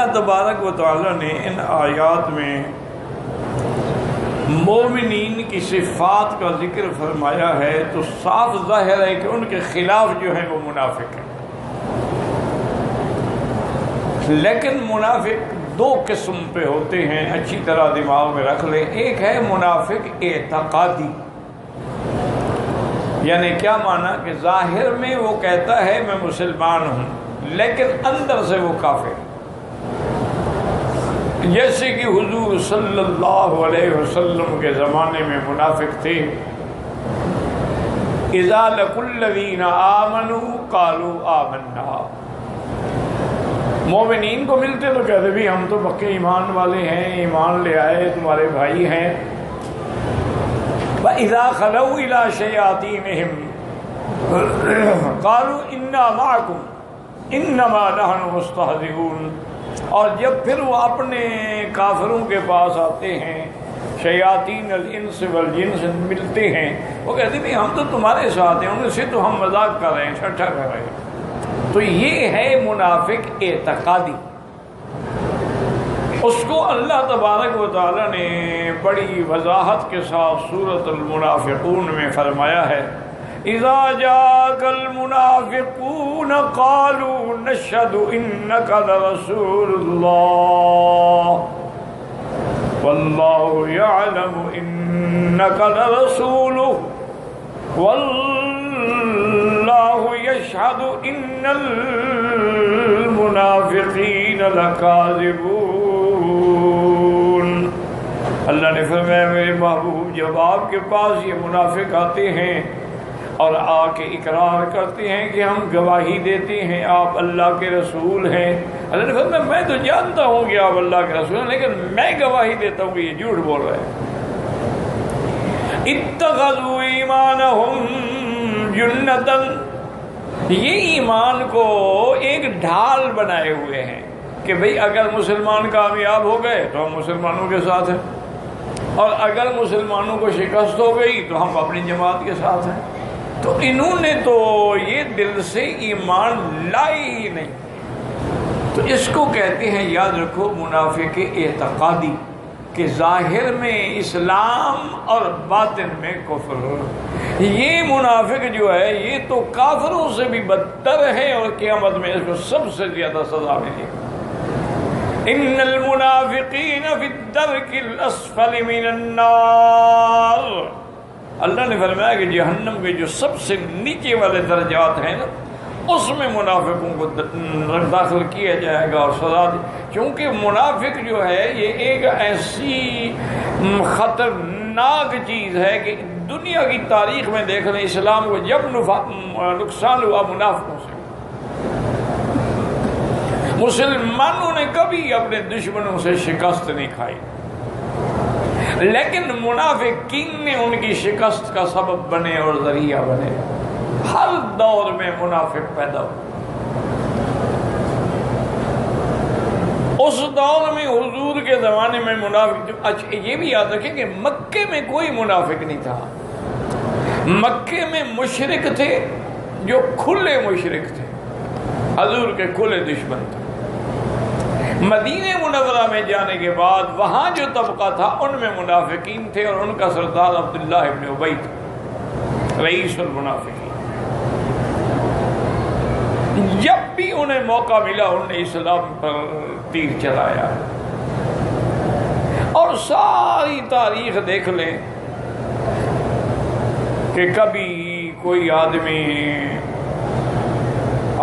اللہ تبارک و تعالیٰ نے ان آیات میں مومنین کی صفات کا ذکر فرمایا ہے تو صاف ظاہر ہے کہ ان کے خلاف جو ہے وہ منافق ہیں. لیکن منافق دو قسم پہ ہوتے ہیں، اچھی طرح دماغ میں رکھ لیں. ایک ہے منافق اعتقادی، یعنی کیا معنی کہ ظاہر میں وہ کہتا ہے میں مسلمان ہوں لیکن اندر سے وہ کافر. جیسے کہ حضور صلی اللہ علیہ وسلم کے زمانے میں منافق تھے. اذا لقوا الذین آمنوا قالوا آمنا، مومنین کو ملتے تو کہتے بھی ہم تو پکے ایمان والے ہیں، ایمان لے آئے، تمہارے بھائی ہیں. وَإِذَا خَلَوْا إِلَىٰ شَيَاطِينِهِمْ قَالُوا إِنَّا مَعَكُمْ إِنَّمَا نَحْنُ مُسْتَهْزِئُونَ. اور جب پھر وہ اپنے کافروں کے پاس آتے ہیں، شیاطین الانس والجن سے ملتے ہیں، وہ کہتے ہیں ہم تو تمہارے ساتھ ہیں، ان سے تو ہم مذاق کر رہے ہیں، ٹھٹھا کر رہے ہیں. تو یہ ہے منافق اعتقادی. اس کو اللہ تبارک و تعالیٰ نے بڑی وضاحت کے ساتھ سورۃ المنافقون میں فرمایا ہے. اذا جاءك المنافقون قالوا نشهد انك لرسول الله والله يعلم انك لرسوله والله يشهد ان المنافقين لكاذبون. اللہ نے فرمایا میرے محبوب جب آپ کے پاس یہ منافق آتے ہیں اور آ کے اقرار کرتے ہیں کہ ہم گواہی دیتے ہیں آپ اللہ کے رسول ہیں، اللہ نے فرمایا میں تو جانتا ہوں کہ آپ اللہ کے رسول ہیں لیکن میں گواہی دیتا ہوں کہ یہ جھوٹ بول رہے ہیں. اتخذوا ایمانہم جنتا، یہ ایمان کو ایک ڈھال بنائے ہوئے ہیں کہ بھئی اگر مسلمان کامیاب ہو گئے تو ہم مسلمانوں کے ساتھ ہیں، اور اگر مسلمانوں کو شکست ہو گئی تو ہم اپنی جماعت کے ساتھ ہیں. تو انہوں نے تو یہ دل سے ایمان لائی ہی نہیں. تو اس کو کہتے ہیں، یاد رکھو، منافق اعتقادی، کہ ظاہر میں اسلام اور باطن میں کفر. یہ منافق جو ہے یہ تو کافروں سے بھی بدتر ہے اور قیامت میں اس کو سب سے زیادہ سزا ملے گی. ان المنافقین فی الدرک الاسفل من النار، اللہ نے فرمایا کہ جہنم کے جو سب سے نیچے والے درجات ہیں نا اس میں منافقوں کو داخل کیا جائے گا اور سزا دی. کیونکہ منافق جو ہے یہ ایک ایسی خطرناک چیز ہے کہ دنیا کی تاریخ میں دیکھ لیں اسلام کو جب نقصان ہوا منافقوں سے. مسلمانوں نے کبھی اپنے دشمنوں سے شکست نہیں کھائی لیکن منافقین نے ان کی شکست کا سبب بنے اور ذریعہ بنے. ہر دور میں منافق پیدا ہو. اس دور میں حضور کے زمانے میں منافق، اچھا یہ بھی یاد رکھیں کہ مکے میں کوئی منافق نہیں تھا. مکے میں مشرک تھے جو کھلے مشرک تھے، حضور کے کھلے دشمن تھے. مدینہ منورہ میں جانے کے بعد وہاں جو طبقہ تھا ان میں منافقین تھے اور ان کا سردار عبداللہ ابن ابی تھا، رئیس المنافقین. جب بھی انہیں موقع ملا انہوں نے اسلام پر تیر چلایا. اور ساری تاریخ دیکھ لیں کہ کبھی کوئی آدمی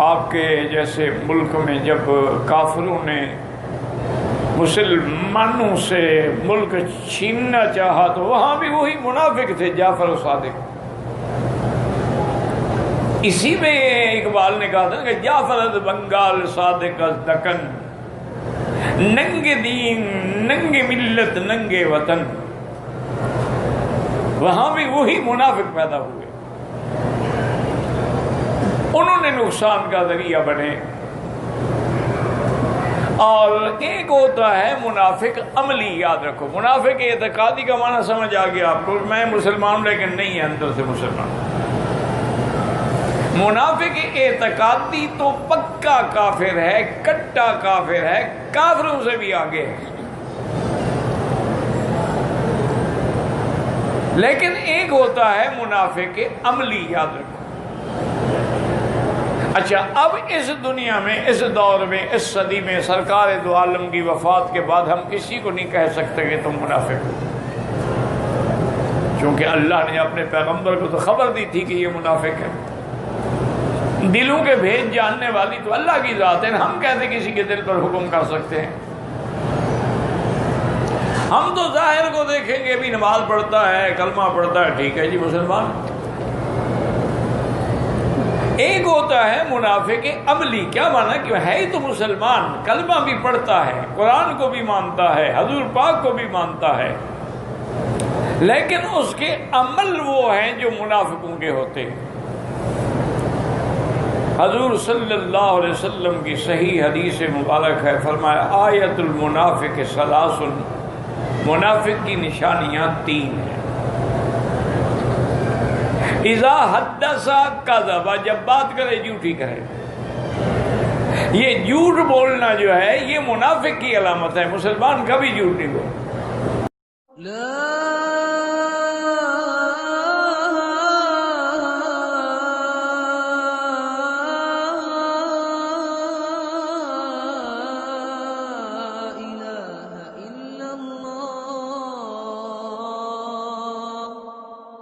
آپ کے جیسے ملک میں جب کافروں نے مسلمانوں سے ملک چھیننا چاہا تو وہاں بھی وہی منافق تھے، جعفر صادق. اسی میں اقبال نے کہا تھا کہ جعفر از بنگال صادق از دکن، ننگے دین ننگے ملت ننگے وطن. وہاں بھی وہی منافق پیدا ہوئے، انہوں نے نقصان کا ذریعہ بنے. اور ایک ہوتا ہے منافق عملی. یاد رکھو منافق اعتقادی کا معنی سمجھ آ گیا آپ کو، میں مسلمان لیکن نہیں ہے اندر سے مسلمان. منافق اعتقادی تو پکا کافر ہے، کٹا کافر ہے، کافروں سے بھی آگے ہے۔ لیکن ایک ہوتا ہے منافق عملی، یاد رکھو۔ اچھا، اب اس دنیا میں، اس دور میں، اس صدی میں سرکار دو عالم کی وفات کے بعد ہم کسی کو نہیں کہہ سکتے کہ تم منافق ہو، چونکہ اللہ نے اپنے پیغمبر کو تو خبر دی تھی کہ یہ منافق ہے۔ دلوں کے بھید جاننے والی تو اللہ کی ذات ہے، ہم کیسے کسی کے دل پر حکم کر سکتے ہیں؟ ہم تو ظاہر کو دیکھیں گے، بھی نماز پڑھتا ہے، کلمہ پڑھتا ہے، ٹھیک ہے جی مسلمان۔ ایک ہوتا ہے منافق عملی، کیا مانا کہ ہے ہی تو مسلمان، کلمہ بھی پڑھتا ہے، قرآن کو بھی مانتا ہے، حضور پاک کو بھی مانتا ہے، لیکن اس کے عمل وہ ہیں جو منافقوں کے ہوتے ہیں۔ حضور صلی اللہ علیہ وسلم کی صحیح حدیث مبارک ہے، فرمایا آیت المنافق ثلاث، منافق کی نشانیاں تین ہیں۔ اذا حدث کذب، جب بات کرے جھوٹی کرے۔ یہ جھوٹ بولنا جو ہے یہ منافق کی علامت ہے، مسلمان کبھی جھوٹ نہیں بولتا۔